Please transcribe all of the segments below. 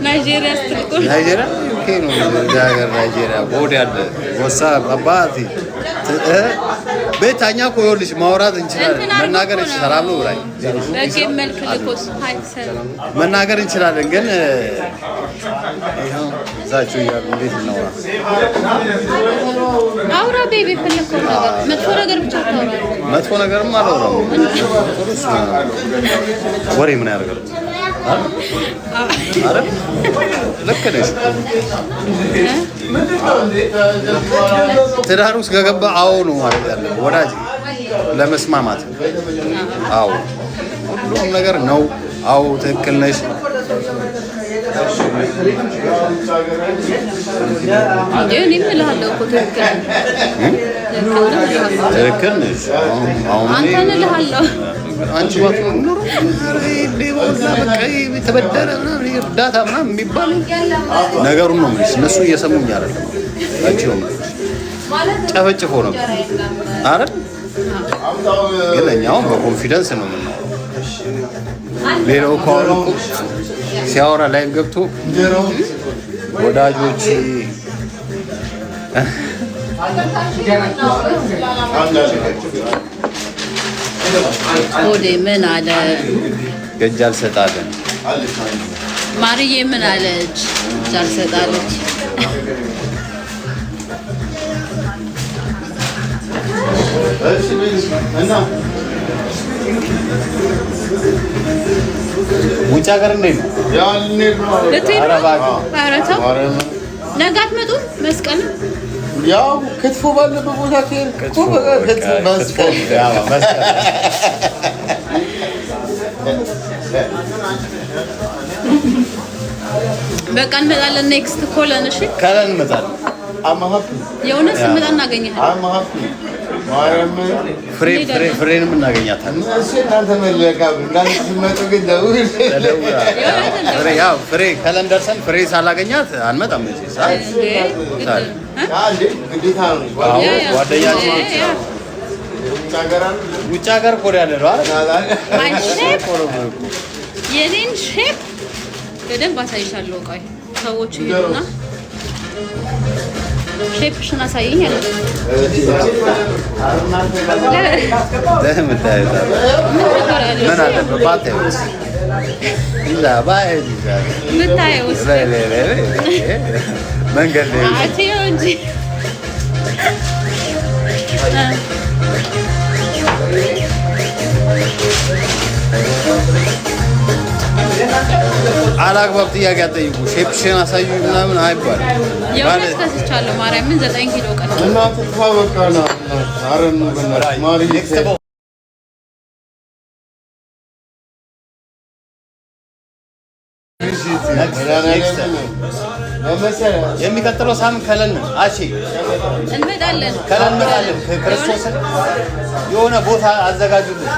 ናይጄሪያ ስትልቁ ናይጄሪያ ኦኬ ነው ዳገር ናይጄሪያ ቦዲ አለ ወሳ አባቲ ቤታኛ ኮይልሽ ማውራት እንችላለን መናገር ይችላል ነው ብራይ በጌም መልክ ልኮስ መናገር እንችላለን ግን ይሄው ዛቹ ያሉ እንዴት ነው አውራ ቤቢ ፈለከው ነገር መጥፎ ነገር ብቻ ታውራ መጥፎ ነገርም አላወራም ወሬ ምን ያደርጋል አረ ልክ ነሽ ትዳር ውስጥ ገባ አዎ ነው ማለት ያለው ወዳጅ ለመስማማት አዎ ሁሉም ነገር ነው አዎ ትክክል ነሽ እኔ እልሃለሁ እኮ ትክክል ነሽ አንተ እልሃለሁ አንቺ ባትኖር ኖሮ ሌባውና በቃ ተበደረ ምናምን እርዳታ ምናምን የሚባል ነገሩን ነው የምልሽ እነሱ እየሰሙኝ አይደለም አንቺ ነው ጨፈጭፎ ነው አይደል ግን እኛው በኮንፊደንስ ነው የምናወራው ሌላው ካወሩ ሲያወራ ላይቭ ገብቶ ወዳጆች ወደ ምን አለ ገጃል ሰጣለን ማርዬ ምን አለች ጃል ሰጣለች እና ውጭ ሀገር እንዴት ነው ነገ አትመጡም መስቀል ያው ክትፎ ባለበት ቦታ ክትፎ መስቀል በቃ እንመጣለን ኔክስት ኮለን እሺ ካለን እንመጣለን አማሃፍ የሆነ ስምጣ እናገኛለን አማሃፍ ማርያም ፍሬንም እናገኛታለን እሺ እናንተ መለካብ እንዳንተ ሲመጡ ግን ደውል ያው ፍሬ ካለንደርሰን ፍሬ ሳላገኛት አንመጣም እንጂ ግዴታ ነው ጓደኛችን ውጭ ሀገር ኮሪያ ያለ ነው የኔን ሼፕ በደንብ አሳይሻለሁ ቆይ ሰዎች ይሉና ሼፕሽን አሳይኝ አለ ለምን ታይታ ምን አለበት ኢላ ባይዲ ምን ታየውስ መንገድ ላይ አትዩ እንጂ አላግባብ ጥያቄ አትጠይቁ ሼፕሽን አሳዩ ምናምን አይባል የሆነስ ከስቻለሁ ማርያምን 9 ኪሎ ቀን እና ተፋ በቃና አረን በእናትህ ማሪ የሚቀጥለው ሳምንት ከለን አሺ እንመጣለን ከለን እንመጣለን ክርስቶስን የሆነ ቦታ አዘጋጁልን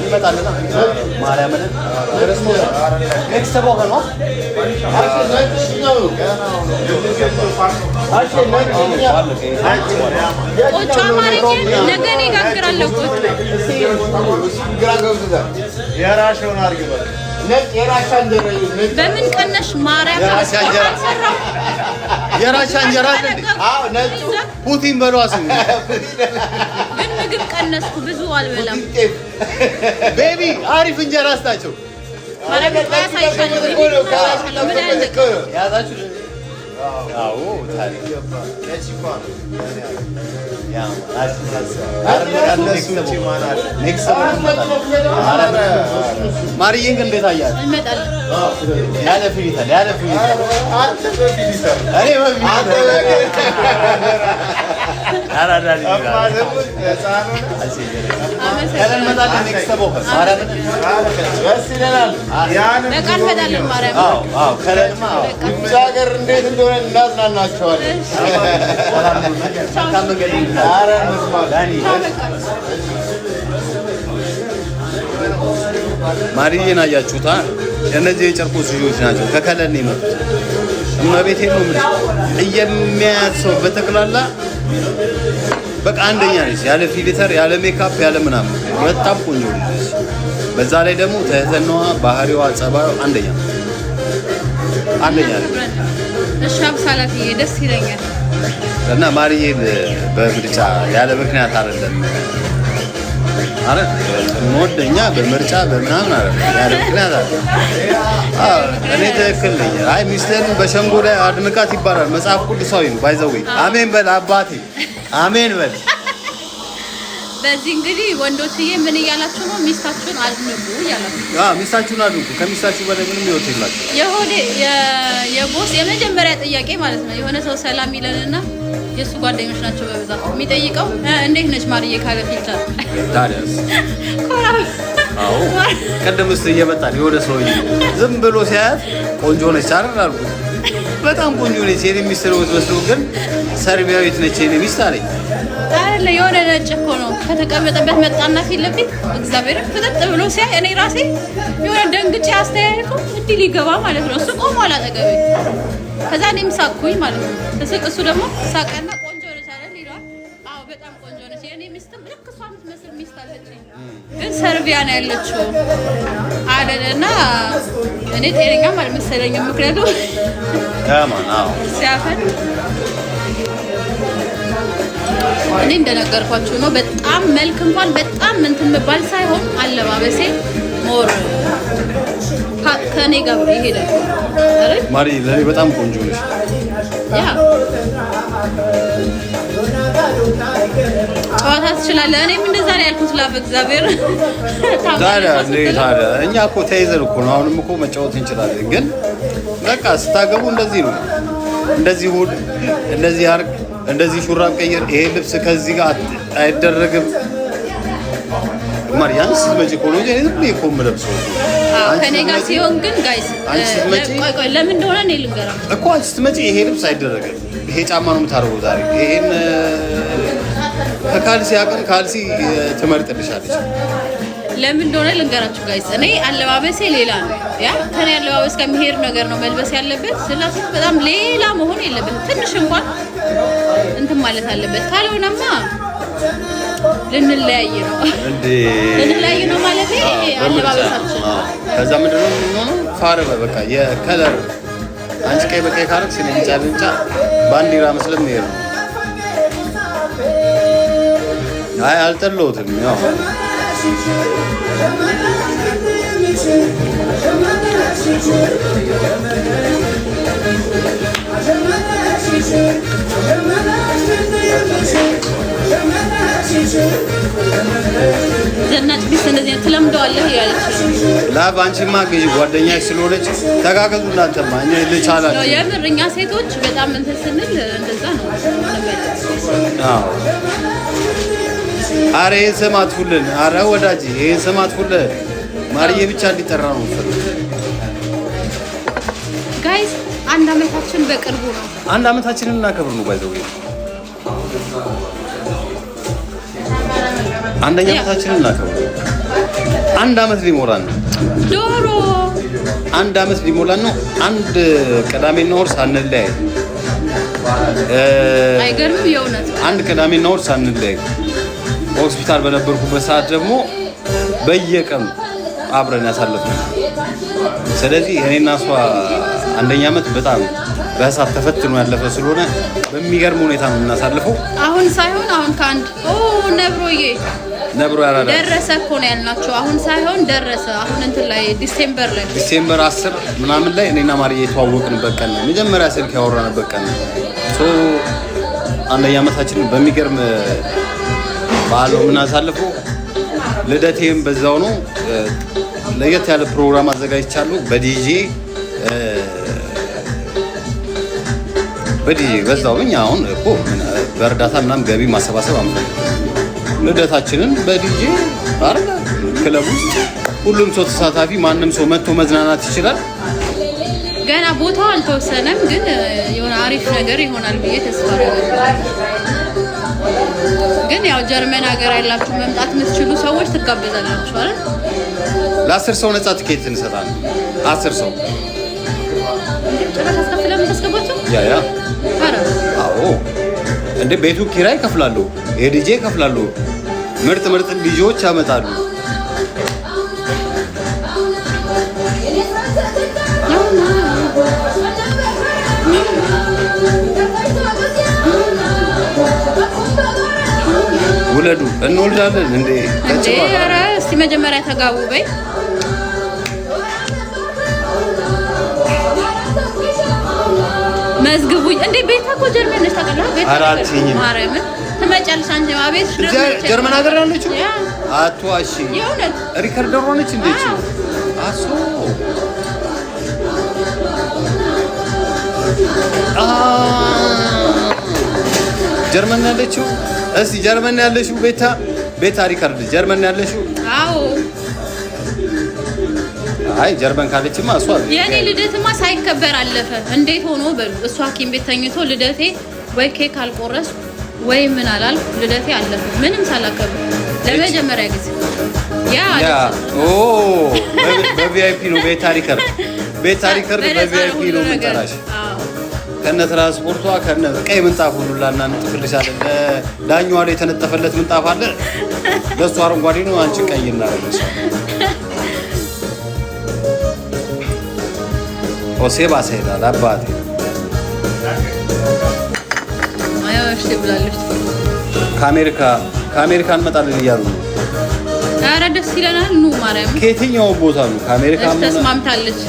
ይመጣልና ማርያምን ክርስቶስ ኔክስት ቦክ ነው ቆጮ አማርኛ ነገ እኔ እጋግራለሁ የራሽውን አድርጊበት በምን ቀነሽ ማርያም የራሻ እንጀራ አይደል አዎ ነጭ ፑቲን በሏስ ግን ምግብ ቀነስኩ ብዙ አልበላም ቤቢ አሪፍ እንጀራ አስታቸው ማርያም ያሳይሻለሁ ምን ያዛችሁ አዎ ታሪክ ያ ማርዬን እንዴት አያት እንመጣለን ያለ ፊሊታል አንተ በፊሊታል እኔ አራዳሊ ሀገር እንዴት እንደሆነ እናዝናናቸዋለን። ማርዬን አያችሁታ? እነዚህ የጨርቆስ ልጆች ናቸው። ከከለን ነው የመጡት። እመቤቴ ነው የሚያያት ሰው በተክላላ በቃ አንደኛ ነች። ያለ ፊልተር ያለ ሜካፕ ያለ ምናምን በጣም ቆንጆ ልጅ። በዛ ላይ ደግሞ ትህትናዋ፣ ባህሪዋ፣ ጸባዩ አንደኛ ነች። እሺ አብሳላት ደስ ይለኛል። እና ማርዬን በምርጫ ያለ ምክንያት አይደለም አረ ሞደኛ በምርጫ በምናምን አይደለም ያለ ምክንያት አይደለም። እኔ ትክክል ነኝ። አይ ሚስትህን በሸንጎ ላይ አድንቃት ይባላል። መጽሐፍ ቅዱሳዊ ነው። ባይዘው አሜን በል አባቴ አሜን በል። በዚህ እንግዲህ ወንዶችዬ ምን እያላችሁ ነው? ሚስታችሁን አድንቁ እያላችሁ። ሚስታችሁን አድንቁ። ከሚስታችሁ በላይ ምንም ህይወት የላችሁ። የቦስ የመጀመሪያ ጥያቄ ማለት ነው የሆነ ሰው ሰላም ይለንና የእሱ ጓደኞች ናቸው በብዛት የሚጠይቀው እንዴት ነች ማርዬ ካለ ፊልተር ታዲያስ አዎ ቀደም እስኪ እየመጣን የሆነ ሰው ዝም ብሎ ሲያያት ቆንጆ ነች አይደል አልኩ። በጣም ቆንጆ ነች የኔ ሚስት ነው የምትመስለው፣ ግን ሰርቢያዊት ነች የኔ ሚስት አለኝ። አይደለ የሆነ ነጭ እኮ ነው ከተቀመጠበት መጣና ፊት ለፊት እግዚአብሔር ፍጥጥ ብሎ ሲያይ እኔ ራሴ የሆነ ደንግጬ አስተያየቱ እንዲህ ሊገባ ማለት ነው። እሱ ቆሟል አጠገቤ። ከዛ እኔም ሳቅኩኝ ማለት ነው። ስስቅ እሱ ደግሞ ሳቀና ቆንጆ ነች አይደል ይላል። አዎ በጣም ቆንጆ ነች የኔ ሚስትም ልክ እሷ የምትመስል ሚስት አለችኝ፣ ግን ሰርቢያ ነው ያለችው አይደለና እኔ ጤነኛም አልመሰለኝም። ምክንያቱም ሲያፈን እኔ እንደነገርኳችሁ ነው። በጣም መልክ እንኳን በጣም እንትን መባል ሳይሆን አለባበሴ ሞር ከኔ ጋር ይሄዳል አይደል? ማሪ ለኔ በጣም ቆንጆ ነሽ። ያ ጨዋታ ትችላለህ። እኔም እንደዛ ነው ያልኩት። ላፍ እግዚአብሔር ታዲያ እኛ እኮ ተይዘን እኮ ነው። አሁንም እኮ መጫወት እንችላለን፣ ግን በቃ ስታገቡ እንደዚህ ነው። እንደዚህ ሁሉ እንደዚህ አርግ እንደዚህ ሹራብ ቀይር፣ ይሄ ልብስ ከዚህ ጋር አይደረግም። ማርያም ስትመጪ እኮ ነው እንጂ ዝም ብዬ እኮ የምለብሰው ከኔ ጋር ሲሆን ግን ጋይስ ለምን እንደሆነ እኔ ልንገራችሁ እኮ አንቺ ስትመጪ ይሄ ልብስ አይደረግም፣ ይሄ ጫማ ነው የምታደርገው ዛሬ። ይሄን ከካልሲ አቅም ካልሲ ትመርጥልሻለች። ለምን እንደሆነ ልንገራችሁ ጋይስ። እኔ አለባበሴ ሌላ ነው። ያ ከኔ አለባበስ ጋር የሚሄድ ነገር ነው መልበስ ያለበት። ስለዚህ በጣም ሌላ መሆን የለበትም። ትንሽ እንኳን እንትን ማለት አለበት። ካልሆነማ ልንለያይ ነው እንዴ? ልንለያይ ነው ማለት ይሄ አለባበሳችን። ከዛ ምንድነው የሚሆነው? ፋረበ በቃ የከለር አንቺ ቀይ በቀይ ካረክ ሲል ብቻ ባንዲራ መስለም ይሄ ነው። አይ አልጠለውትም ያው ዘናጭ ቢስ እንደዚህ ትለምደዋለህ ያለች ላብ አንቺማ ግዢ ጓደኛሽ ስለሆነች ተጋገዙ። እናንተማ እኛ ልቻላችሁ። የምር እኛ ሴቶች በጣም እንትን ስንል እንደዛ ነው። አዎ አረ ይሄን ስም አጥፉልን። አረ ወዳጅ ይሄን ስም አጥፉልን። ማርዬ ብቻ እንዲጠራ ነው የምፈልገው። ጋይስ አንድ አመታችን በቅርቡ ነው። አንድ አመታችንን እናከብር ነው ባይዘው አንደኛ አመታችንን እናከብር። አንድ አመት ሊሞላን ነው። ዶሮ አንድ አመት ሊሞላን ነው። አንድ ቅዳሜና እሑድ ሳንለያይ አይገርም? የእውነት አንድ ቅዳሜና እሑድ ሳንለያይ ሆስፒታል በነበርኩበት ሰዓት ደግሞ በየቀኑ አብረን ያሳለፍነው። ስለዚህ እኔና እሷ አንደኛ አመት በጣም በእሳት ተፈትኖ ያለፈ ስለሆነ በሚገርም ሁኔታ ነው የምናሳልፈው። አሁን ሳይሆን አሁን ከአንድ ነብሮ ያራዳ ደረሰ እኮ ነው ያልናቸው። አሁን ሳይሆን ደረሰ። አሁን እንትን ላይ ዲሴምበር 10 ምናምን ላይ እኔና ማርዬ የተዋወቅንበት ቀን ነው። መጀመሪያ ስልክ ያወራንበት ቀን ነው። አንደኛ አመታችንን በሚገርም በዓል ነው የምናሳልፈው። ልደቴም በዛው ነው። ለየት ያለ ፕሮግራም አዘጋጅቻለሁ በዲጄ በዛው እኛ አሁን እኮ በእርዳታ ምናምን ገቢ ማሰባሰብ አንፈልግም። ልደታችንን በዲጄ አርጋ ክለብ ውስጥ ሁሉም ሰው ተሳታፊ፣ ማንም ሰው መጥቶ መዝናናት ይችላል። ገና ቦታው አልተወሰነም፣ ግን የሆነ አሪፍ ነገር ይሆናል ብዬ ተስፋ አደርጋለሁ። ግን ያው ጀርመን ሀገር ያላችሁ መምጣት የምትችሉ ሰዎች ትጋበዛላችሁ አይደል? ለ10 ሰው ነፃ ትኬት እንሰጣለን። 10 ሰው የምታስገባቸው? ያ ኧረ አዎ እንደ ቤቱ ኪራይ ይከፍላሉ፣ የዲጄ ይከፍላሉ፣ ምርጥ ልጆች ያመጣሉ። ውለዱ እንወልዳለን እንዴ? ኧረ እስቲ መጀመሪያ ተጋቡ በይ። መዝግቡኝ እንዴ? ቤታ እኮ ጀርመን ነች ታውቃለህ? ቤታ ማርያምን ትመጫለሽ አንቺ አቤት ጀርመን ሀገር ያለችው አትዋሺ። የእውነት ሪከርደር ሆነች እንዴ? አሶ ጀርመን ያለችው እስቲ ጀርመን ያለሽው ቤታ ሪከርድ ጀርመን ያለሽው? አዎ አይ ጀርመን ካለችማ እሷ የኔ ልደትማ ሳይከበር አለፈ። እንዴት ሆኖ በሉ እሷ ሐኪም ቤት ተኝቶ ልደቴ ወይ ኬክ አልቆረስኩ ወይ ምን አላልኩ፣ ልደቴ አለፈ ምንም ሳላከብር ለመጀመሪያ ጊዜ። ያ ኦ በቪአይፒ ነው ቤታ ሪከርድ በቪአይፒ ነው የምንጠራሽ። ከነ ትራንስፖርቷ ከነ ቀይ ምንጣፍ ሁሉ እናንጥፍልሻለን። ዳኛዋ ላይ የተነጠፈለት ምንጣፍ አለ፣ ለእሱ አረንጓዴ ነው፣ አንቺ ቀይ እናደርግልሽ። ኦሴባ ሰይዳል አባቴ አያሽ ትብላለች። ከአሜሪካ እንመጣለን እያሉ ነው። ኧረ ደስ ይለናል። ኑ ማርያም ከየትኛው ቦታ ነው? ከአሜሪካ ተስማምታለች።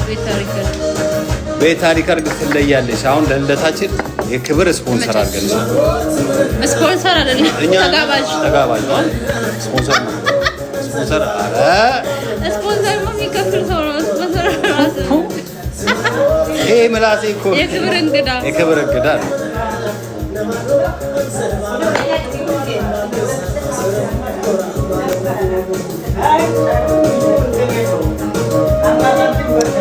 ቤታ ሪከርድ ትለያለሽ። አሁን ለልደታችን የክብር ስፖንሰር አድርገን ስፖንሰር አይደለም ተጋባዥ ነው። ስፖንሰር ነው። ስፖንሰር ነው የሚከፍል ሰው ነው። ስፖንሰር ራሱ ይሄ ምላሴ እኮ የክብር እንግዳ ነው።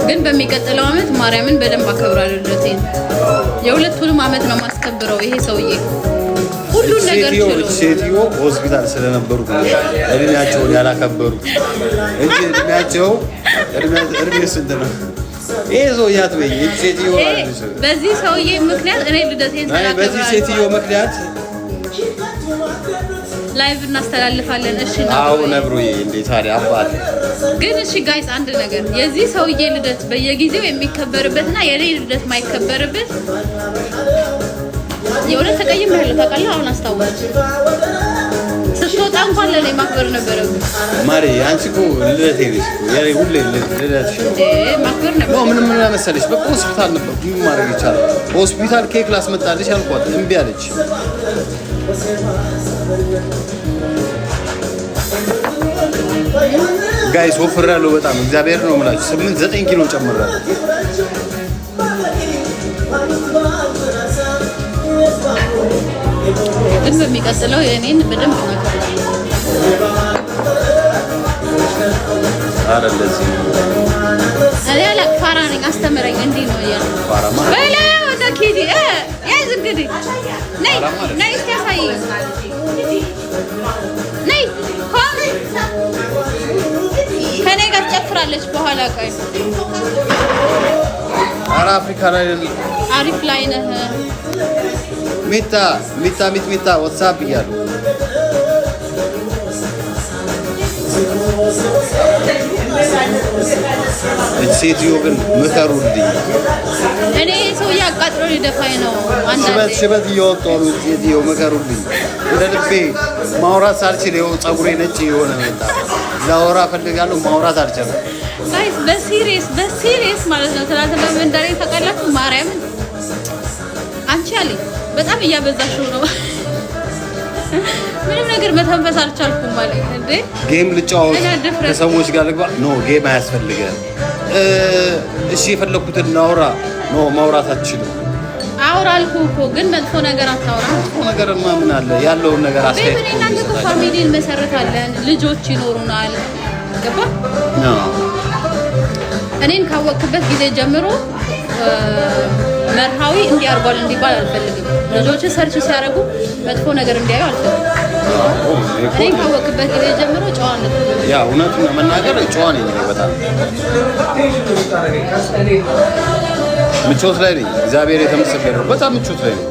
ግን በሚቀጥለው አመት ማርያምን በደንብ አከብራለሁ ልደቴን። የሁለቱንም አመት ነው ማስከብረው። ይሄ ሰውዬ ሁሉን ነገር ችሎ ሴትዮ ሆስፒታል ስለነበሩ እድሜያቸውን ያላከበሩት እንጂ እድሜ ስንት ነው? ይሄ ሰውዬ አትበይ። ሴትዮ በዚህ ሰውዬ ምክንያት እኔ ልደቴን ተላከብራለሁ። በዚህ ሴትዮ ምክንያት ላይቭ እናስተላልፋለን። እሺ ነው? አዎ ነብሩዬ። እንዴ ታዲያ አባት ግን እሺ ጋይስ አንድ ነገር የዚህ ሰውዬ ልደት በየጊዜው የሚከበርበትና የኔ ልደት ማይከበርበት የሆነ ተቀይም ያለው ታውቃለህ። አሁን አስታወስ ስትወጣ እንኳን ለኔ ማክበር ነበረብኝ። ማሪ አንቺ እኮ ልደቴ ነሽ እኮ ያሬ ሁሌ ልደትሽ ማክበር ነበር። ነው ምንም ምን መሰለሽ፣ በቃ ሆስፒታል ነበር። ምን ማድረግ ይቻላል? ሆስፒታል ኬክ ላስመጣልሽ አልኳት፣ እምቢ አለች። ጋይስ ወፍሬያለሁ በጣም እግዚአብሔር ነው የምላችሁ። 8-9 ኪሎ ጨምሬያለሁ። ግን በሚቀጥለው የኔን በደንብ እናከብራለን። አረ እንደዚህ እኔ አላቅ ፋራ ነኝ። አስተምረኝ። እንዲህ ነው ያ ፋራማ በላ ወደ ኪዲ ያዝ እንግዲህ ነይ እስኪ ያሳይ ነይ ኮም ከኔ ጋር ትጨፍራለች በኋላ። ቆይ አረ አፍሪካ ላይ አሪፍ ላይ ነህ። ሚታ ዋትስአፕ እያሉ ሴትዮ ግን ምከሩልኝ። እኔ ሰው ያቃጥሎ ሊደፋኝ ነው። አንዳንዴ ሽበት እየወጣሁ ነው። ሴትዮ ምከሩልኝ። ወደ ልቤ ማውራት ሳልችል ይኸው ፀጉሬ ነጭ የሆነ መጣ። ላወራ ፈልጋለሁ፣ ማውራት አልቻልኩም። ጋይስ በሲሪየስ ማለት ነው። ትናንትና ምን እንዳለኝ ታውቃላችሁ? ማርያምን አንቺ አለኝ በጣም እያበዛሽው ነው። ምንም ነገር መተንፈስ አልቻልኩም ማለት እንዴ። ጌም ልጫወት ከሰዎች ጋር ልግባ? ኖ ጌም አያስፈልግም። እሺ የፈለኩትን እናውራ። ኖ ማውራት አትችልም። አውራ አልኩህ እኮ ግን መጥፎ ነገር አታውራ። መጥፎ ነገርማ ምን አለ? ያለውን ነገር አስተያየት ቤት እናንተ እኮ ፋሚሊ እንመሰርታለን፣ ልጆች ይኖሩናል። ገባ? እኔን ካወቅክበት ጊዜ ጀምሮ መርሃዊ እንዲያርጓል እንዲባል አልፈልግም። ልጆች ሰርች ሲያደርጉ መጥፎ ነገር እንዲያዩ አልፈልግም። እኔን ካወቅክበት ጊዜ ጀምሮ ጨዋነት ያ እውነቱን ለመናገር ጨዋ ነኝ በጣም ምቾት ላይ ነኝ። እግዚአብሔር የተመሰገነ ነው። በጣም ምቾት ላይ ነኝ።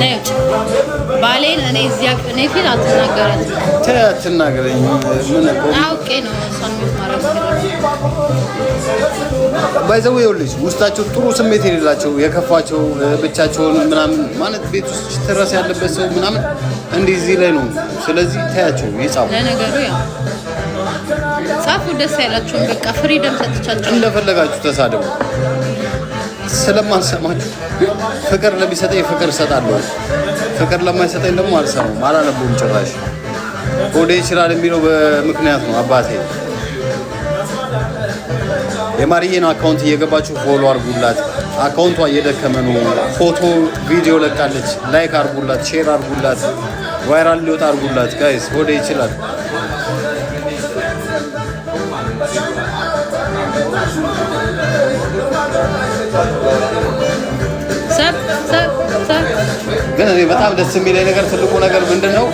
ነጭ ባሌን እኔ እዚያ እኔ ፊት አትናገረኝ። ምን አውቄ ነው እሷን ማለት ባይዘው ይኸውልሽ ውስጣቸው ጥሩ ስሜት የሌላቸው የከፋቸው ብቻቸውን ምናምን ማለት ቤት ውስጥ ትረስ ያለበት ሰው ምናምን እንደዚህ ላይ ነው። ስለዚህ ታያቸው ይጻፉ። ለነገሩ ያው ጻፉ፣ ደስ ያላችሁን በቃ ፍሪደም ሰጥቻችሁ እንደፈለጋችሁ ተሳደቡ። ስለማንሰማችሁ ፍቅር ለሚሰጠኝ ፍቅር እሰጣለሁ፣ ፍቅር ለማይሰጠኝ ደግሞ አልሰማም፣ አላነብም ጭራሽ። ሆዴ ይችላል የሚለው በምክንያት ነው። አባቴ የማርዬን አካውንት እየገባችሁ ፎሎ አርጉላት። አካውንቷ እየደከመ ነው። ፎቶ ቪዲዮ ለቃለች። ላይክ አርጉላት፣ ሼር አርጉላት፣ ቫይራል ሊወጣ አርጉላት። ጋይስ ሆዴ ይችላል። ግን እኔ በጣም ደስ የሚለኝ ነገር ትልቁ ነገር ምንድነው?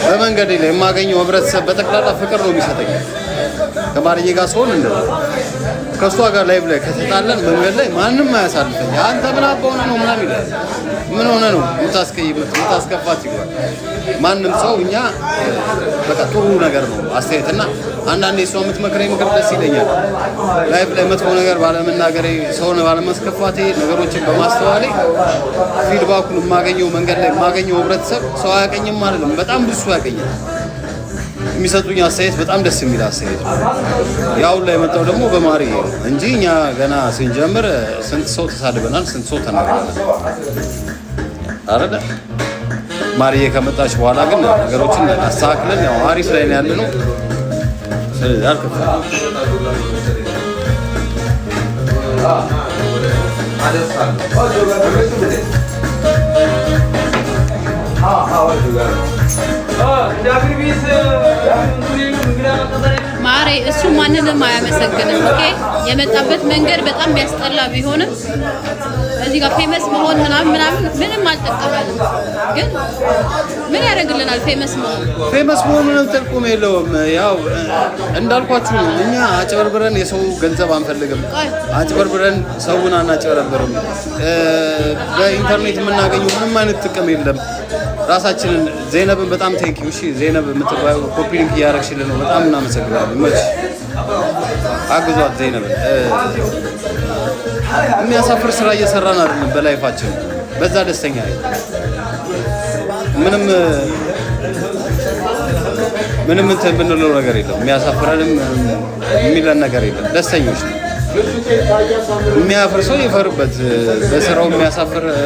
በመንገድ ላይ የማገኘው ህብረተሰብ በጠቅላላ ፍቅር ነው የሚሰጠኝ። ከማርዬ ጋር ስሆን እንደዛ ከእሷ ጋር ላይቭ ላይ ከተጣለን መንገድ ላይ ማንም አያሳልፈኝ። አንተ ምን አባውነ ነው ምናምን ይላል። ምን ሆነ ነው የምታስከፋት ይባል። ማንም ሰው እኛ በቃ ጥሩ ነገር ነው አስተያየትና አንዳንዴ እሷ የምትመክረኝ ምክር ደስ ይለኛል። ላይቭ ላይ መጥፎ ነገር ባለመናገሬ፣ ሰውን ባለመስከፋቴ፣ ነገሮችን በማስተዋሌ ፊድባኩን የማገኘው መንገድ ላይ የማገኘው ህብረተሰብ ሰው አያቀኝም አይደለም፣ በጣም ብዙ ሰው ያቀኛል። የሚሰጡኝ አስተያየት በጣም ደስ የሚል አስተያየት ነው። ያው ላይ መጣው ደግሞ በማርዬ እንጂ እኛ ገና ስንጀምር ስንት ሰው ተሳድበናል፣ ስንት ሰው ተናግረናል አይደል? ማርዬ ከመጣች በኋላ ግን ነገሮችን አስተካክለን ያው አሪፍ ላይ ነው ያለነው። ስለዚህ አልከፋ ማሬ እሱ ማንንም አያመሰግንም። ኦኬ የመጣበት መንገድ በጣም የሚያስጠላ ቢሆንም እዚህ ጋር ፌመስ መሆን ምናምን ምንም አልጠቀመንም። ግን ምን ያደርግልናል? ፌመስ መሆን ምንም ጥቅም የለውም። ያው እንዳልኳችሁ እኛ አጭበርብረን የሰው ገንዘብ አንፈልግም። አጭበርብረን ሰውን አናጭበረብርም። በኢንተርኔት የምናገኘው ምንም አይነት ጥቅም የለም። ራሳችንን ዘይነብን በጣም ቴንኪው። እሺ ዘይነብ የምትባዩ ኮፒ ሊንክ እያደረግሽልን ነው። በጣም እናመሰግናለን። መች አግዟት ዘይነብን። የሚያሳፍር ስራ እየሰራን አይደለም በላይፋችን። በዛ ደስተኛ ነኝ። ምንም እንትን የምንለው ነገር የለም። የሚያሳፍረንም የሚለን ነገር የለም። ደስተኞች ነው። የሚያፍር ሰው ይፈርበት። በስራው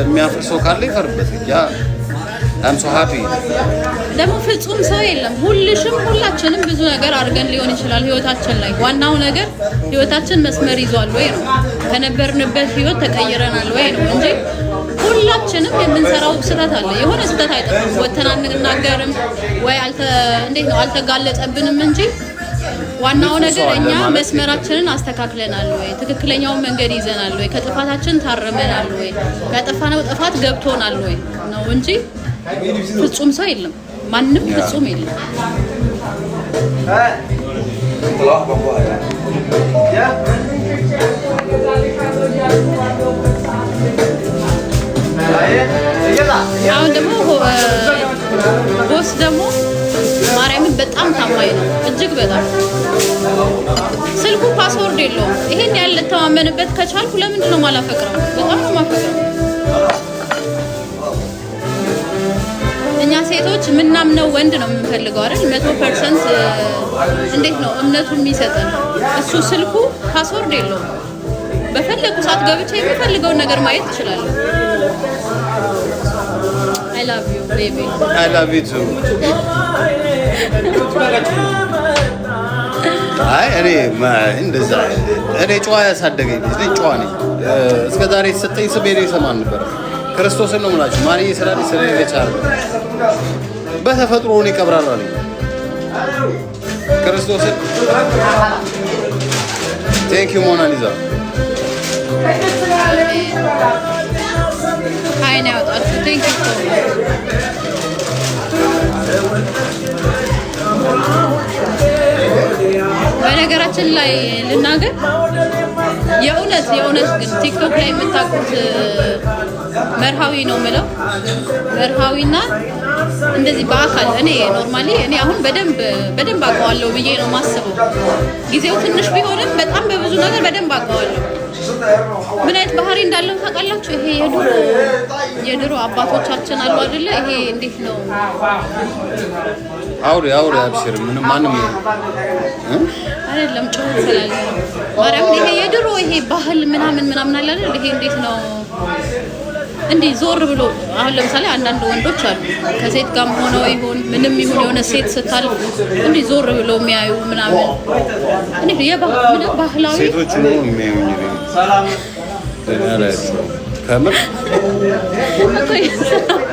የሚያፍር ሰው ካለ ይፈርበት። ያ I'm so happy። ደግሞ ፍጹም ሰው የለም። ሁላችንም ብዙ ነገር አድርገን ሊሆን ይችላል ህይወታችን ላይ። ዋናው ነገር ህይወታችን መስመር ይዟል ወይ ነው፣ ከነበርንበት ህይወት ተቀይረናል ወይ ነው እንጂ ሁላችንም የምንሰራው ስህተት አለ። የሆነ ስህተት አይጠፋም። ወተን አንናገርም ወይ አልተጋለጠብንም እንጂ ዋናው ነገር እኛ መስመራችንን አስተካክለናል ወይ፣ ትክክለኛውን መንገድ ይዘናል ወይ፣ ከጥፋታችን ታርመናል ወይ፣ ያጠፋነው ጥፋት ገብቶናል ወይ ነው እንጂ ፍጹም ሰው የለም። ማንም ፍጹም የለም። አሁን ደግሞ ቦስ ደግሞ ማርያምን በጣም ታማኝ ነው። እጅግ በጣም ስልኩ ፓስወርድ የለውም። ይሄን ያለ ተማመንበት ከቻልኩ ለምንድን ነው ማላፈቅረው? በጣም ነው ማፈቅረው። እኛ ሴቶች ምናምነው ወንድ ነው የምንፈልገው አይደል? 100% እንዴት ነው እምነቱን የሚሰጠን? እሱ ስልኩ ፓስወርድ የለውም። በፈለኩ ሰዓት ገብቼ የሚፈልገውን ነገር ማየት እችላለሁ። I love you baby. I love you too. አይ እኔ ጨዋ ያሳደገኝ ልጅ ነኝ። ጨዋ ነኝ። እስከ ዛሬ የተሰጠኝ ስም ሄደ ይሰማን ነበር። ክርስቶስን ነው የምላችሁ። ማርዬ ስላለች ስለሌለች አይደል። በተፈጥሮ እኔ ቀብራራ ነኝ። ክርስቶስን ቴንክ ዩ ሞናሊዛ አይን ያወጣችሁ። ቴንክ ዩ ሶ በነገራችን ላይ ልናገር የእውነት ግን ቲክቶክ ላይ የምታውቁት መርሃዊ ነው የምለው መርሃዊና እንደዚህ በአካል እኔ ኖርማሊ እኔ አሁን በደንብ አውቀዋለሁ ብዬ ነው የማስበው። ጊዜው ትንሽ ቢሆንም በጣም በብዙ ነገር በደንብ አውቀዋለሁ። ምን አይነት ባህሪ እንዳለው ታውቃላችሁ? ይሄ የድሮ አባቶቻችን አሉ አይደለ? ይሄ እንዴት ነው? አውሪ አብሽር። ምንም ማንም አይደለም ጮህ ስላለ ማርያም ይሄ የድሮ ይሄ ባህል ምናምን አለ አይደል? ይሄ እንዴት ነው እንዲህ ዞር ብሎ አሁን ለምሳሌ አንዳንድ ወንዶች አሉ ከሴት ጋር ሆነው ይሁን ምንም ይሁን የሆነ ሴት ስታልፍ እንዲህ ዞር ብሎ የሚያዩ ምናምን እንዴ ባህላዊ ሴቶች ነው የሚያዩኝ ነው ከምር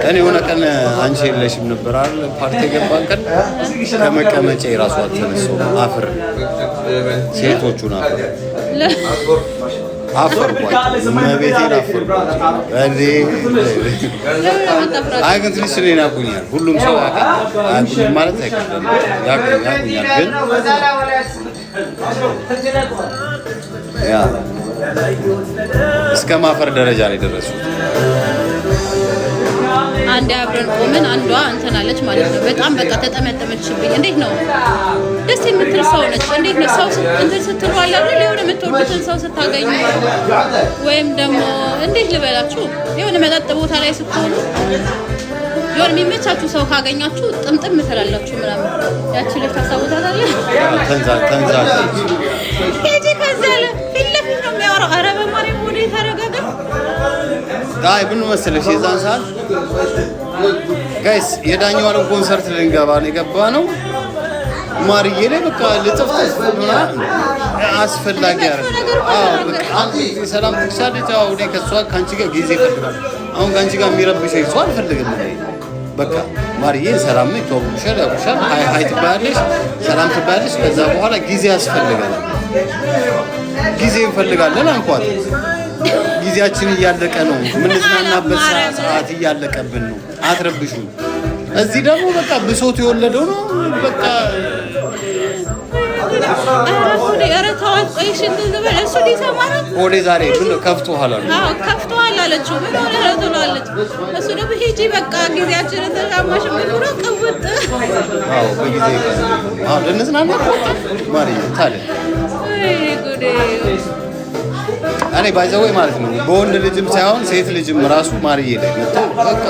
እኔ የሆነ ቀን አንቺ የለሽም ነበር አይደል? ፓርቲ ገባን ቀን ከመቀመጫ የራሱ አተነሰው አፍር ሴቶቹን አፈርኳቸው መቤቴን አፈርኳቸው። አይ ግን ትንሽ እኔን ያውቁኛል። ሁሉም ሰው ያውቁኛል ማለት አይደለም፣ ያውቁኛል ግን ያ እስከ ማፈር ደረጃ ላይ ደረሱት። አንድ አብረን ቆመን አንዷ እንትን አለች ማለት ነው። በጣም በቃ ተጠመጠመችብኝ። እንዴት ነው ደስ የምትል ሰው ነች። እንዴት ነው ሰው እንትን ስትሉ አለ አይደል? የሆነ የምትወዱትን ሰው ስታገኙ ወይም ደግሞ እንዴት ልበላችሁ የሆነ መጠጥ ቦታ ላይ ስትሆኑ የሆነ የሚመቻችሁ ሰው ካገኛችሁ ጥምጥም ትላላችሁ ምናምን። ያቺ ልጅ ታስታውሳታለህ? ተንዛለች ሄጂ ከዛ አለ ፊት ለፊት ነው የሚያወራው። ኧረ በማርያም ወደ ተረጋጋ። አይ ምን መሰለሽ የዛን ሰዓት ጋይስ የዳኛዋን ኮንሰርት ልንገባ ነው የገባነው። ማርዬ ላይ በቃ ልጥፍጥፍ ምናምን አስፈላጊ አይደለም። በቃ አንቺ ሰላም ትክሻለች። እኔ ከሷ ካንቺ ጋር ጊዜ እፈልጋለሁ። አሁን ካንቺ ጋር የሚረብሸኝ ሰው አልፈልግም። በቃ ማርዬ ሰላም ነኝ፣ ተወኩሻል፣ ያውቁሻል፣ ሃይ ትባያለሽ፣ ሰላም ትባያለሽ። ከዛ በኋላ ጊዜ ያስፈልጋል። ጊዜ እንፈልጋለን አንኳት። ጊዜያችን እያለቀ ነው። የምንዝናናበት ሰዓት እያለቀብን ነው። አትረብሹን። እዚህ ደግሞ በቃ ብሶት የወለደው ነው። በቃ ወደ ዛሬ ምን ከፍቶሃል አሉ። አዎ ከፍቶሃል አለችው። ምን ሆነ ትላለች። እሱ ደግሞ ሂጂ በቃ ጊዜያችንን ተሻማሽ ምን ነው ቀውጥ። አዎ በጊዜ አዎ ለነዝናና ማርዬ ታዲያ እኔ ባይዘወይ ማለት ነው በወንድ ልጅም ሳይሆን ሴት ልጅም ራሱ ማርዬ ላይ መጣ። በቃ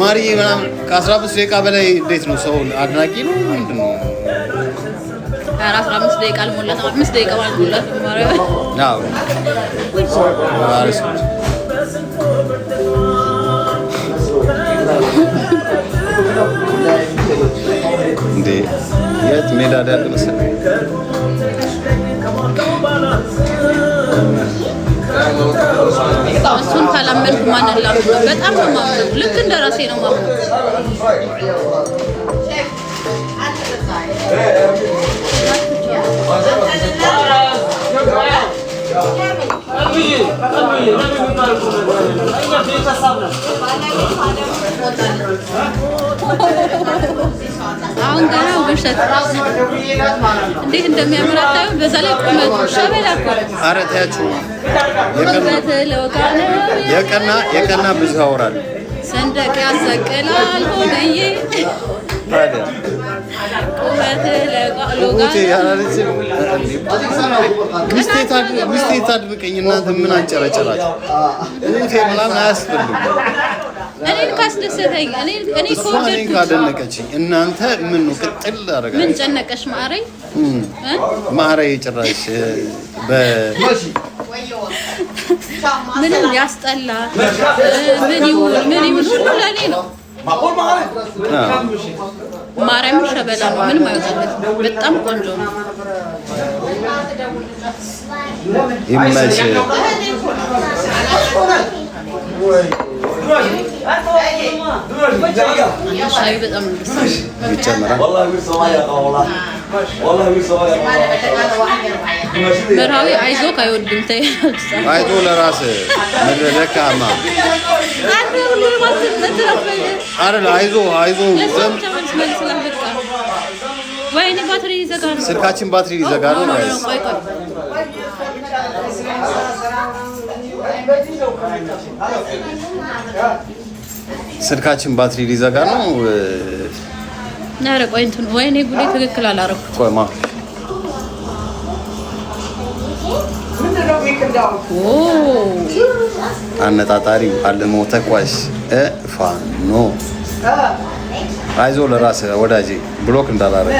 ማርዬ ምናምን ከ15 ደቂቃ በላይ እንዴት ነው ሰው አድናቂ ነው ምንድን ነው? 15 ደቂቃ አልሞላም። 5 ደቂቃ ባልሞላት ማርያም አዎ እንዴ የት ሜዳ ላይ ያለ መሰለኝ። እሱን ካላመንኩ ማንን ላምነው? በጣም ነው የማምነው። ልክ እንደ ራሴ ነው የማምነው። አሁን ገና ውሸት እንዴት እንደሚያምር አታዩም? በዛ ላይ ቁመቱ ሸበላ እኮ። ኧረ ተያችሁ የቀና ብዙ ያወራል። ሰንደቅ ያሰቅላል ሆነዬ ሚስቴ ታድብቀኝ። እናንተ ምን አንጨረጨራችሁ? ምናምን አያስፈልግም። እኔን ካስደሰተኝ እኔ እኔን ካደነቀችኝ እናንተ ምን ነው ቅጥል አደረጋችሁ? ምን ጨነቀሽ ማረኝ ማረኝ ጭራሽ ምንም ያስጠላ ምን ይሁን ሁሉ ለእኔ ነው። ማርያም ሸበላ ነው፣ ምንም አይወጣለትም። በጣም ቆንጆ ነው። ይመች ሻይ በጣም ነው ደስ ይጨምራል። መራዊ አይዞህ አይወድም። ተይ አይዞህ ለራስህ ደካማ አይደል? አይዞህ ወይኔ ባትሪ ይዘጋል። ስልካችን ባትሪ ሊዘጋ ነው ጋይስ። ስልካችን ባትሪ ሊዘጋ ነው። ኧረ ቆይ እንትን ወይኔ ጉዴ ትክክል አላረኩት። ቆይማ አነጣጣሪው አለሞ ተኳሽ ፋኖ አይዞህ ለራስህ ወዳጄ ብሎክ እንዳላረግ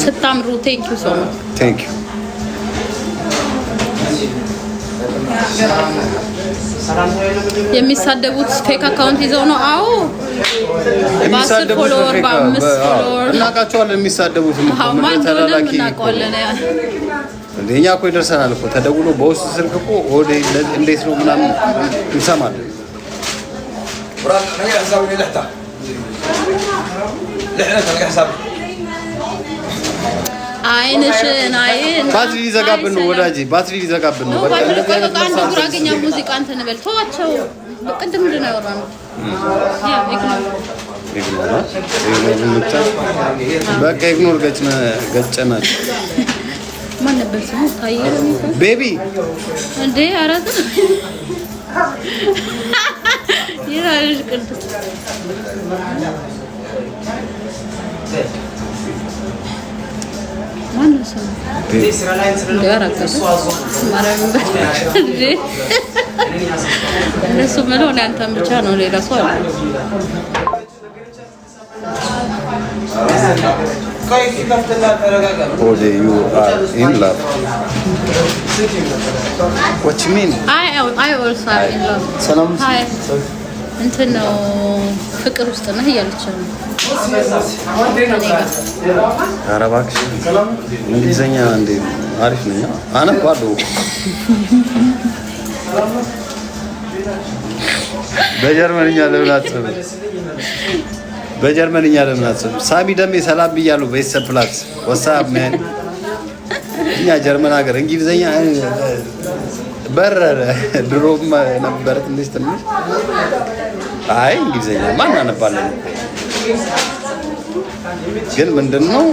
ስታምሩ ቴንኪው ሶ ማች ቴንኪው። የሚሳደቡት ፌክ አካውንት ይዘው ነው። አዎ በ10 ፎሎወር በ5 ፎሎወር እናውቃቸዋለን። የሚሳደቡት ማን እንደሆነ እናውቀዋለን። እኛ እኮ ይደርሰናል እኮ ተደውሎ በውስጥ ስልክ እኮ ኦዴ እንዴት ነው ምናምን እንሰማለን። አይንሽን አይን ባትሪ ሊዘጋብን ነው ወዳጄ፣ ባትሪ ሊዘጋብን ነው። በቃ እንደዚህ አይነት አንድ ጉራጌኛ ሙዚቃ እንትን በል ተዋቸው። ቅድም ምንድን ነው ያወራነው? በቃ ኢግኖር ገጨናቸው። ማን ነበር ስሙ? ታየ ቤቢ እንዴ አራት ይራልሽ ቅዱስ ማን ነው ስሙ? እነሱ ምለው አንተን ብቻ ነው፣ ሌላ ሰው አለ። ኦዴ ዩ አር ኢን ላቭ what you mean? I also am in love. ሰላም እንትን ነው ፍቅር ውስጥ ነህ እያለች ነው። ኧረ እባክሽ እንግሊዘኛ እንዴ አሪፍ ነኝ አነባለሁ። በጀርመንኛ ለምን አትጽፍም? በጀርመንኛ ለምን አትጽፍም? ሳሚ ደሜ ሰላም ብያለሁ። ቤተሰብ ፕላስ ወሳብ ማን እኛ ጀርመን ሀገር እንግሊዘኛ በረረ ድሮም ነበር ትንሽ አይ እንግሊዘኛ ማን አነባለን? ግን ምንድነው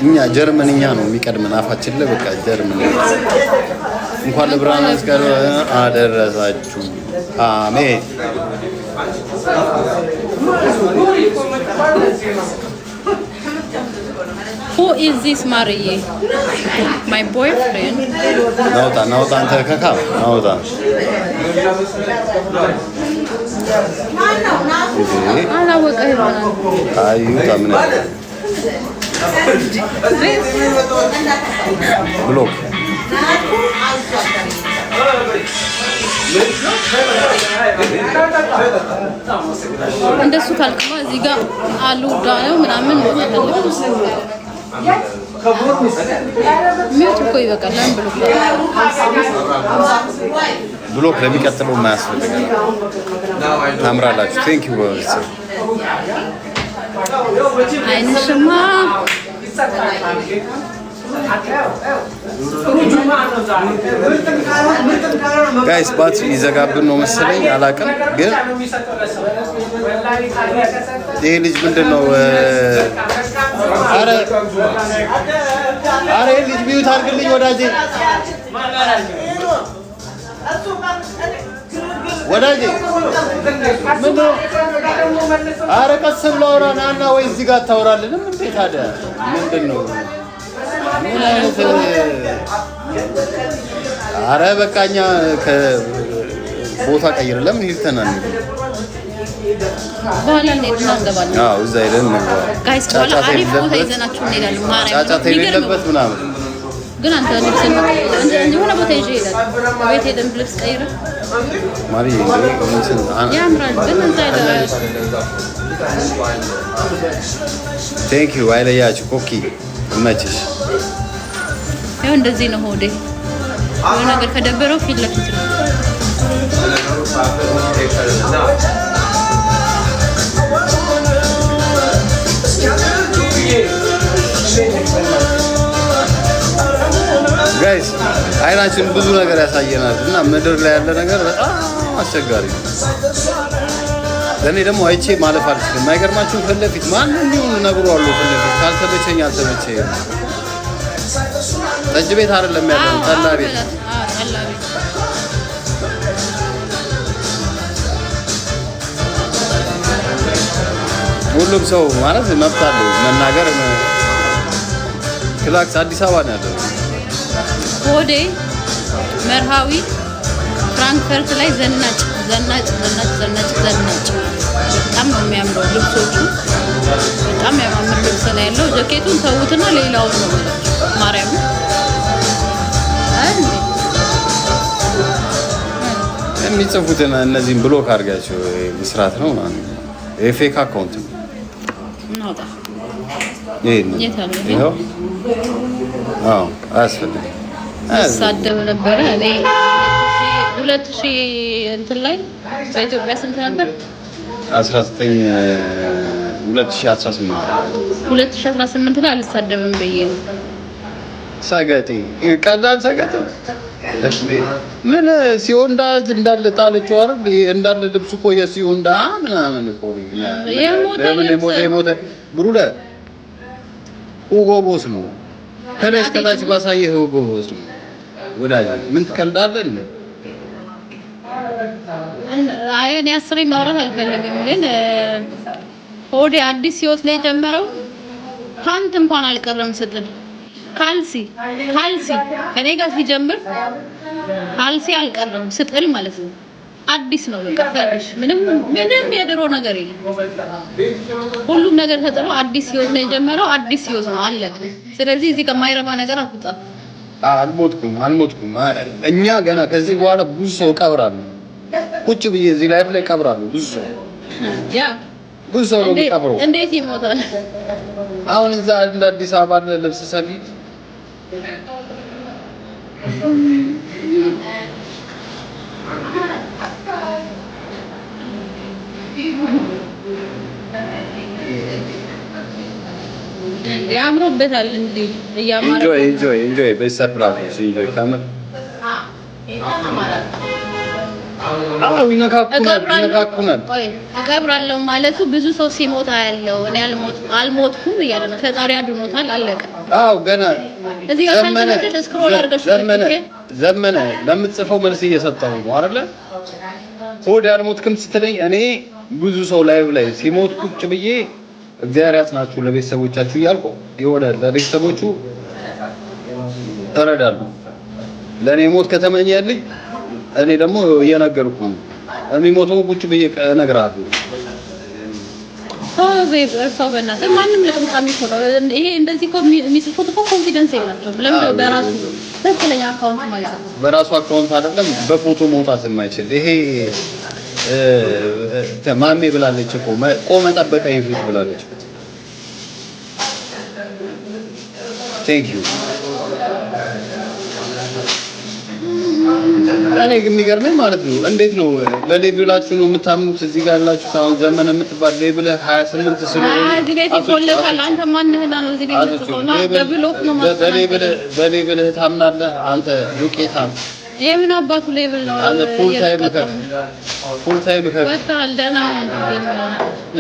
እኛ ጀርመንኛ ነው የሚቀድመን አፋችን ላይ በቃ ጀርመን። እንኳን ለብርሃነ መስቀሉ አደረሳችሁ። አሜን። Who is this Marie? My boyfriend. ናውጣ አንተ ከካ ናውጣ አላወቀ ይሆናል። አዩታ ምን ብሎክ እንደሱ ካልከማ እዚህ ጋር አሉ ዳው ምናምን ሚውት እኮ ይበቃል። ለምን ብሎክ ለሚቀጥለው የማያስፈልጋል። ታምራላችሁ። ቴንክ ዩ ወርስ አይንሽማ ጋይስ ባትሪ ይዘጋብን ነው መሰለኝ አላውቅም። ግን ይሄ ልጅ ምንድነው? አረ ይሄ ልጅ ሚውት አድርግልኝ ወዳጄ ወዳጄ ምንድነው? አረ ቀስ ብለህ አውራ ናና ወይ እዚህ ጋር ታወራልንም እንዴ ታዲያ ምንድነው? ምን አይነት አረ በቃኛ ከቦታ ቀይር። ለምን ሂልተናል በኋላ እንገባለን። አዎ እዛ ሄደን ጋይስ በኋላ አሪፍ ቦታ ይዘናችሁ እንሄዳለን። ማርያም ጫጫታ የሌለበት ምናምን ግን አንተ ልብስ የሆነ ቦታ ይዤ እሄዳለሁ። ቤት ሄደን ልብስ ቀይረን ማሪ ያምራል። ግን እንዛ ቴንክ ዩ አይለያችሁ ኮኪ እመችሽ። ያው እንደዚህ ነው ሆዴ የሆነ ነገር ከደበረው ፊት ለፊት ነው። ጋይስ አይናችን ብዙ ነገር ያሳየናል እና ምድር ላይ ያለ ነገር በጣም አስቸጋሪ ነው። ለእኔ ደግሞ አይቼ ማለፍ አልችልም። የማይገርማችሁ ፊት ለፊት ማንም ይሁን እነግረዋለሁ። ፊት ለፊት ካልተመቸኝ አልተመቸኝ። ጠጅ ቤት አይደለም ያለው ጠላ ቤት። ሁሉም ሰው ማለት መብት አለው መናገር። ክላክስ አዲስ አበባ ነው ያለው። ሆዴ መርሃዊ ፍራንክፈርት ላይ ዘናጭ በጣም ነው የሚያምረው። ልብሶቹ በጣም ያማምር ልብስ ነው ያለው። ጃኬቱን ተውትና ሌላውን ነው ማርያም የሚጽፉትን እነዚህን ብሎክ አድርጋቸው ምስራት ነው ማለት ነው። የፌክ አካውንት ነው። ይሄው አዎ አያስፈልግም። ሳደብ ነበረ እኔ 2000 እንትን ላይ በኢትዮጵያ ስንት ነበር? 2018 ላይ አልሳደብም ብዬ ነው። ሰገጤ ቀላል ሰገጤ ምን ሲወንዳ እንዳለ ጣለችው አይደል? እንዳለ ልብሱ እኮ የሲወንዳ ምናምን እኮ የሞተ ብሩደ ሁጎ ቦስ ነው። ከላሽ ከታች ባሳየህ ሁጎ ቦስ ነው። ወዳጅ ምን ትቀልዳለህ? አይ እኔ አስሬ ማውራት አልፈልግም፣ ግን ሆዴ አዲስ ህይወት ላይ ጀመረው። ፓንት እንኳን አልቀረም ስትል ካልሲ ከኔ ጋር ሲጀምር ካልሲ አልቀረም ስትል ማለት ነው። አዲስ ነው በቃ ፈርሽ ምንም የድሮ ነገር የለም። ሁሉም ነገር ተጥሎ አዲስ ህይወት ነው የጀመረው። አዲስ ህይወት ነው አለቀ። ስለዚህ እዚህ ከማይረባ ነገር አትጣ። አልሞትኩም። እኛ ገና ከዚህ በኋላ ብዙ ሰው ቀብራለሁ። ቁጭ ብዬ እዚህ ላይፍ ላይ ቀብራለሁ። ብዙ ሰው ነው የሚቀብረው። እንዴት ይሞታል? አሁን እዛ እንደ አዲስ አበባ ልብስ ሰፊት ያምሮበታል እንዴ? ኢንጆይ በሰፕራይዝ ኢንጆይ ካመር ይነካኩናል። እቀብራለሁ ማለቱ ብዙ ሰው ሲሞት ያለው እኔ አልሞትኩም እያለ ነው። ፈጣሪ አድኖታል አለቀ። አዎ ገና እዚህ ጋር ካንተ ስክሮል አድርገሽ ዘመነ ለምትጽፈው መልስ እየሰጠው ነው አይደለ? ሆድ አልሞትኩም ስትለኝ እኔ ብዙ ሰው ላይ ሲሞት ቁጭ ብዬ እግዚአብሔር ያጽናችሁ ለቤተሰቦቻችሁ እያልኩ የሆነ ለቤተሰቦቹ ተረዳሉ። ለኔ ሞት ከተመኘልኝ እኔ ደግሞ እየነገርኩ የሚሞተው ቁጭ ብዬ እነግራለሁ። ሰው በእናትህ ማንም ለቅምቃሚ ይሆናል። ይሄ እንደዚህ እኮ የሚጽፉት እኮ ኮንፊደንስ የላቸውም። ለምን በራሱ ትክክለኛ አካውንት ማለት ነው። በራሱ አካውንት አይደለም በፎቶ መውጣት የማይችል ይሄ ማሜ ብላለች እኮ ቆመ ጠበቀኝ ፊት ብላለች። ቴንክ ዩ። እኔ ግን የሚገርመኝ ማለት ነው እንዴት ነው ለሌብላችሁ ነው የምታምኑት? እዚህ ጋር ያላችሁ አሁን ዘመን የምትባል ሌብል 28 ስለሆነ ቤት ይቆለፋል። አንተ ማንህና ነው እዚህ ቤት ተቆና በብሎክ ነው ማለት በሌብል ታምናለህ አንተ ዱቄታም። የምን አባቱ ሌብል ነው? አንተ ፉል ታይም ወጣል ደህና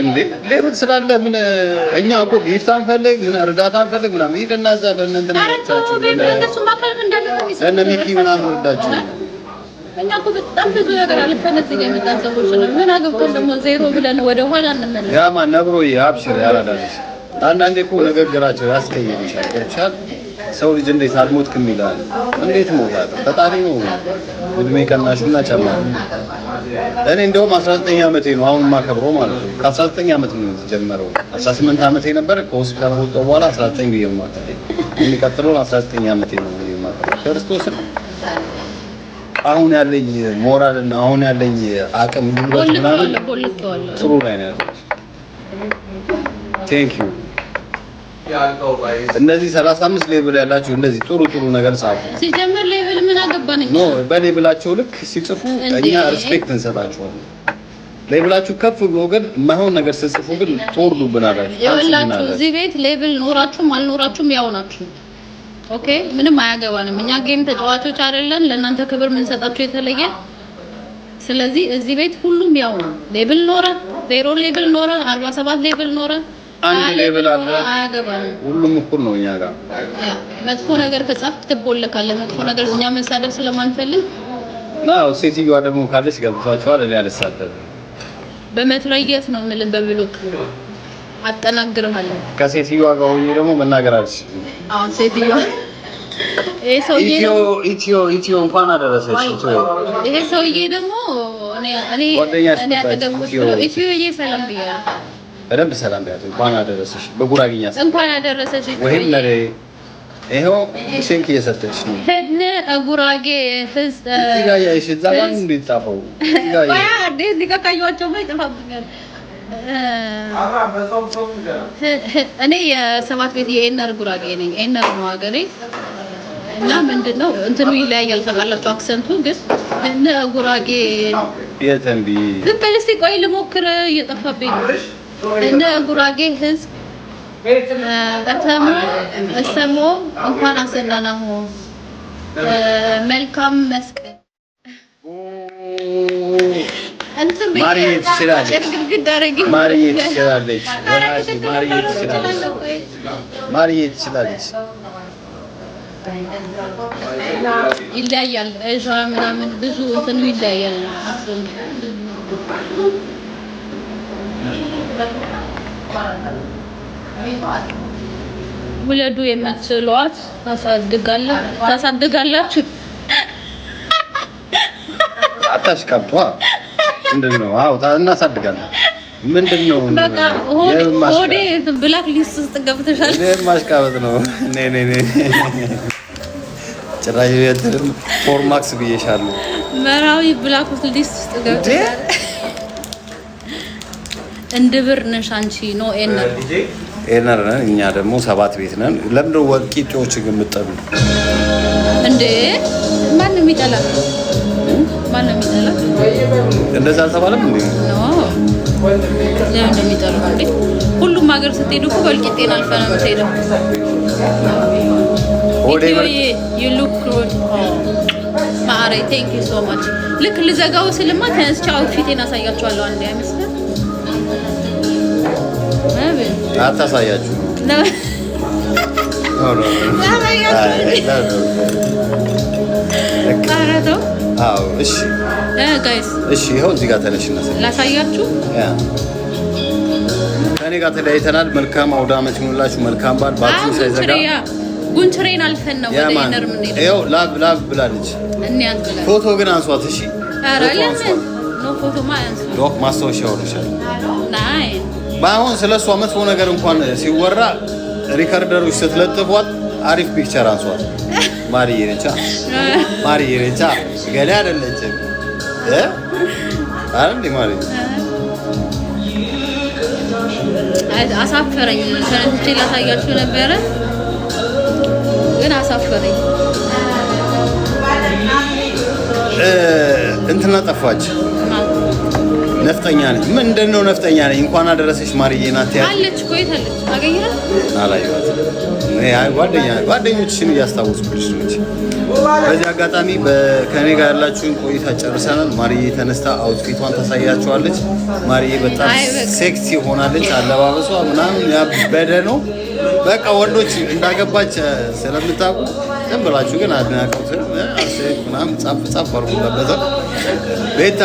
እንዴ ሌብል ስላለ ምን እኛ እኮ ጊፍት አንፈልግ እርዳታ አንፈልግ ምናምን ይሄድና እዛ ለእናንተ እነ ሚኪ ምናምን ወዳችሁ እኛ እኮ በጣም ብዙ ነገር አልፈነጽ የመጣን ሰዎች ነው። ምን አገብቶን ደግሞ ዜሮ ብለን ወደ ኋላ እንመለስ። ያማ ነብሮዬ አብሽር ያራዳልሽ። አንዳንዴ እኮ ንግግራቸው ያስቀይምሻል። ሰው ልጅ እንዴት አልሞትክም ይላል። እንዴት ሞታለሁ? ፈጣሪ ነው እድሜ ቀናሽና ጨማሪ። እኔ እንደውም 19 ዓመቴ ነው አሁን ማከብረው ማለት ነው። ከ19 ዓመት ነው የተጀመረው። 18 ዓመቴ ነበር ከሆስፒታል ወጣሁ በኋላ 19 ብዬ ማለት ነው። የሚቀጥለው 19 ዓመቴ ነው ማለት ነው። ክርስቶስ አሁን ያለኝ ሞራል እና አሁን ያለኝ አቅም ጉልበት ምናምን ጥሩ ላይ ነው ያለው። ቴንክ ዩ። እነዚህ 35 ሌቭል ያላችሁ እንደዚህ ጥሩ ነገር ጻፉ። ሲጀምር ሌቭል ምን ምን አገባን? ኖ በሌብላቸው ልክ ሲጽፉ እኛ ሪስፔክት እንሰጣቸዋለን። ሌብላችሁ ከፍ ብሎ ግን የማይሆን ነገር ስትጽፉ ግን ትወርዱብናላችሁ። ይኸውላችሁ እዚህ ቤት ሌብል ኖራችሁም አልኖራችሁም ያው ናችሁ። ኦኬ ምንም አያገባንም። እኛ ጌም ተጫዋቾች አይደለን። ለእናንተ ክብር ምን ሰጣችሁ የተለየ። ስለዚህ እዚህ ቤት ሁሉም ያው ነው። ሌብል ኖረ 0 ሌብል ኖረ 47 ሌብል ኖረ አንድ ሌብል አለ አያገባንም። ሁሉም እኩል ነው። እኛ ጋር መጥፎ ነገር ከጻፍክ ትቦለካለህ። መጥፎ ነገር እኛ መሳደብ ስለማንፈልግ ነው። ሴትዮዋ ደግሞ ካለች ገብቷቸዋል። እኔ አልሳደብም። በመትረየት ነው የምልህ። በብሎክ አጠናግርሃለሁ። ከሴትዮዋ ጋር ሆኜ ደግሞ መናገር አልችልም። አሁን ሴትዮዋ ኢትዮ እንኳን አደረሰች። ይሄ ሰውዬ ደግሞ እኔ ኢትዮዬ ሰላም ብያለሁ። በደንብ ሰላም ብያለሁ። እንኳን አደረሰሽ በጉራጌኛ እንኳን አደረሰሽ። ወይም ለኔ ይሄው ሽንክ እየሰጠች ነው። እነ ጉራጌ ፍስ ያያይሽ ዛባን እንዲጣፈው ዲጋካያቸው ማይጠፋብኛል። እኔ የሰባት ቤት የኤነር ጉራጌ ነኝ። ኤነር ነው ሀገሬ እና ምንድነው እንትኑ ይለያያል ታውቃላችሁ። አክሰንቱ ግን እነ ጉራጌ የተንቢ ዝም በል እስኪ ቆይ ልሞክር። እየጠፋብኝ ነው። እነ ጉራጌ ህዝብ እሰሞ እንኳን አሰናናሁ መልካም መስቀል እንትን ማርዬ ትችላለች። ይለያያል። እዛ ምናምን ብዙ እንትኑ ይለያያል። ውለዱ የምትሏት ታሳድጋላችሁ። አታሽቃብጧ። ምንድነው? አዎ እናሳድጋለን። ምንድነው? በቃ ሆዴ ብላክ ሊስት ውስጥ ገብተሻል። ማሽቃበጥ ነው። ነይ ጭራሽ የትም ፎርማክስ ብዬሻለሁ። መራዊ ብላክ ሊስት ውስጥ ገብተሻል። እንድብር ነሽ አንቺ ነው ኤነር ነን። እኛ ደግሞ ሰባት ቤት ነን። ለምንድነው ወቂጮች ግን የምትጠሉ እንዴ? ማንም ይጠላል። እንደዛ አልተባለም እንዴ? ለምን እንደሚጠሉ እንዴ? ሁሉም ሀገር ስትሄዱ እኮ ወልቂጤን አልፈን ነው የምትሄደው። you look good ማሬ thank you so much። ልክ ልዘጋው ስልማ ተነስቼ አውትፊቴን አሳያችኋለሁ። አንዴ አይመስልም? አታሳያችሁ አዎ እሺ ጋይስ እሺ ይኸው እዚህ ጋር ተነሽና ላሳያችሁ። ከኔ ጋር ተለያይተናል። መልካም አውደ ዓመት ይሁንላችሁ። መልካም በዓል። ባትሪ ሳይዘጋ ጉንችሬን አልፈን ነው ወደ ኢነር ምን ሄደ። ይኸው ላብ ብላለች። እንያት ብላ ፎቶ ግን አንሷት። እሺ ኧረ ለምን ነው ፎቶ ማያንሱ ዶክ ማስታወሻ ይሆንሻል። ናይ ባይሆን ስለሷ መጥፎ ነገር እንኳን ሲወራ ሪከርደሮች ስትለጥፏት አሪፍ ፒክቸር አንሷት። ማርዬ ነቻ ገሌ አይደለችም አይደል? ማርዬ አሳፈረኝ። ተነስቼ ላሳያችሁ ነበረ ግን አሳፈረኝ። እንትና ጠፋች። ነፍጠኛ ነኝ። ምንድነው ነፍጠኛ ነኝ? እንኳን አደረሰሽ ማርዬ ናት አለች። ቆይታለች። አገኘሃት? አላየኋትም። ጓደኞችሽን እያስታወስኩልሽ ነው እንጂ። በዚህ አጋጣሚ ከኔ ጋር ያላችሁን ቆይታ ጨርሰናል። ማርዬ ተነስታ አውትፊቷን ታሳያችኋለች። ማርዬ በጣም ሴክሲ ሆናለች። አለባበሷ ምናምን ያበደ ነው። በቃ ወንዶች እንዳገባች ስለምታውቁ ዝም ብላችሁ ግን አድናቆት ምናምን ጻፍ አድርጉበት። ቤታ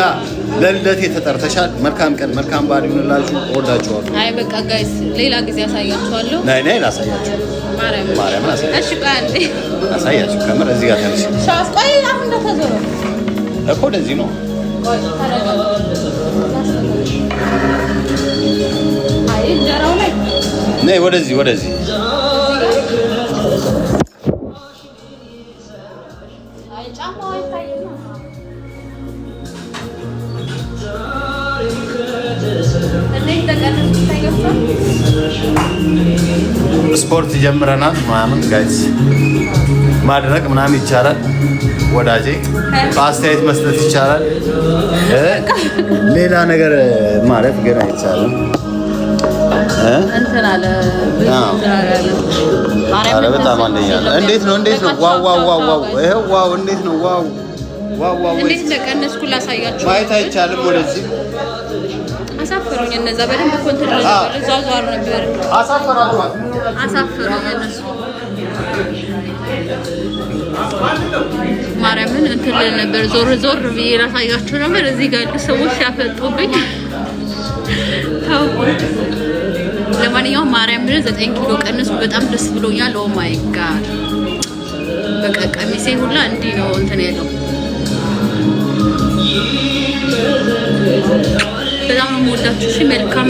ለልደቴ ተጠርተሻል። መልካም ቀን፣ መልካም በዓል ይሁንላችሁ። እወዳችኋለሁ። አይ በቃ ጋይስ ሌላ ጊዜ አሳያችኋለሁ። ነይ ላሳያችሁ። ማርያም አሳያችሁ። እሺ ቃል አሳያችሁ። ከምር እዚህ ጋር ተነሽ። ሻስ ቆይ አሁን እንደተዘረው እኮ እንደዚህ ነው። ቆይ ታረጋጋ። አይ ጀራው ላይ ነይ ወደዚህ አይ ጫማው አይታይም። ስፖርት ጀምረናል ምናምን ጋይስ ማድረግ ምናምን ይቻላል። ወዳጄ በአስተያየት መስጠት ይቻላል። ሌላ ነገር ማለት ግን አይቻልም። እንትን አለ ኧረ በጣም አንደኛ ነው። እንዴት ነው ዋው ዋው ዋው ዋው ይሄው ዋው እንዴት ነው ዋው ዋው ዋው እንዴት እንደቀነስኩ ላሳያችሁ። ማየት አይቻልም። ወደዚህ አሳፈሩኝ እነዛ በደንብ ኮንትሮል ዛዛር ነበር። አሳፈሩኝ እነሱ ማርያምን እንትን ነበር ዞር ብዬ ላሳያችሁ ነበር። እዚህ ጋር ሰዎች ሲያፈጡብኝ ለማንኛውም ማርያም 9 ኪሎ ቀነስኩ። በጣም ደስ ብሎኛል። ኦ ማይ ጋድ በቃ ቀሚሴ ሁላ እንዲህ ነው እንትን ያለው። በጣም ነው የምወዳችሁ። እሺ መልካም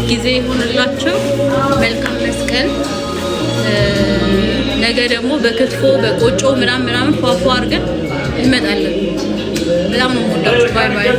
ጊዜ ይሁንላችሁ። መልካም መስቀል። ነገ ደግሞ በክትፎ በቆጮ ምናምን ፏፏ አድርገን እንመጣለን። በጣም ነው የምወዳችሁ። ባይ ባይ።